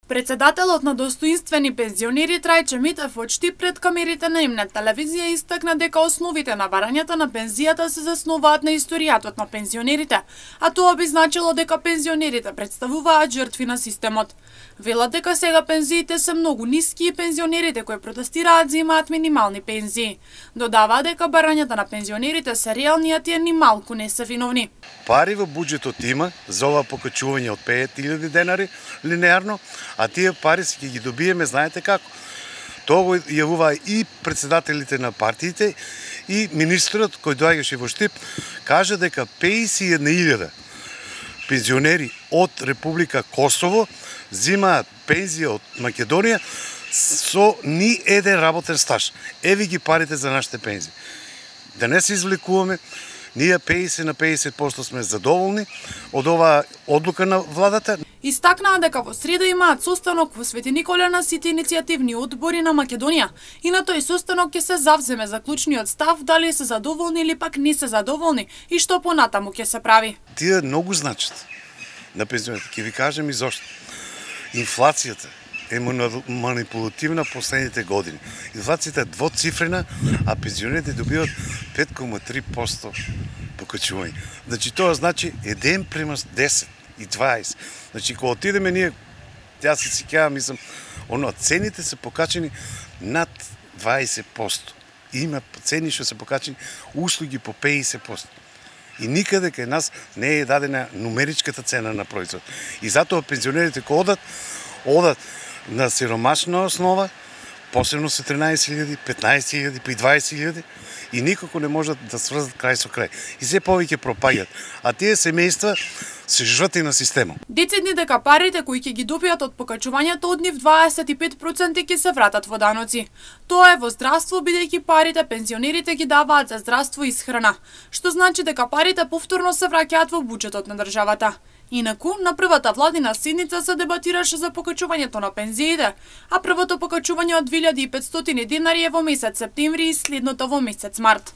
Председателот на достоинствени пензионери Трајче Митев од Штип пред камерите на Имнет телевизија истакна дека основите на барањата на пензијата се заснуваат на историјатот на пензионерите, а тоа би значило дека пензионерите представуваат жртви на системот. Велат дека сега пензиите се многу ниски и пензионерите кои протестираат земаат минимални пензии. Додаваа дека барањата на пензионерите се реални, а тие ни малку не се виновни. Пари во буџетот има за ова покачување од 5000 денари линеарно, а тие пари ќе ги добиеме, знаете како. Тоа го јавува и председателите на партиите и министрот кој доаѓаше во Штип кажа дека 51.000 пензионери од Република Косово земаат пензија од Македонија со ни еден работен стаж. Еви ги парите за нашите пензии. Да не се извлекуваме, ние 50 на 50% сме задоволни од оваа одлука на владата. Истакнаа дека во среда имаат состанок во Свети Николе на сите иницијативни одбори на Македонија и на тој состанок ќе се завземе заклучниот став дали се задоволни или пак не се задоволни и што понатаму ќе се прави. Тие многу значат на пензионерите. Ќе ви кажем и зошто. Инфлацијата е манипулативна последните години. Инфлацијата е двоцифрена, а пензионерите добиваат 5,3% покачување. Значи тоа значи 1 према 10 и 20. Значи кога отидеме ние, ја се сеќавам, мислам, цените се покачени над 20%. Има цени што се покачени услуги по 50%. И никаде кај нас не е дадена нумеричката цена на производ. И затоа пензионерите кога одат на сиромашна основа, посебно се 13.000, 15.000, при 20.000 и никако не можат да сврзат крај со крај. И се повеќе пропаѓат. А тие семејства се жртви на системот. Децидни дека парите кои ќе ги добијат од покачувањето од нив 25% ќе се вратат во даноци. Тоа е во здравство, бидејќи парите пензионерите ги даваат за здравство и исхрана, што значи дека парите повторно се враќаат во буџетот на државата. Инаку, на првата владина седница се дебатираше за покачувањето на пензиите, а првото покачување од 2500 денари е во месец септември и следното во месец март.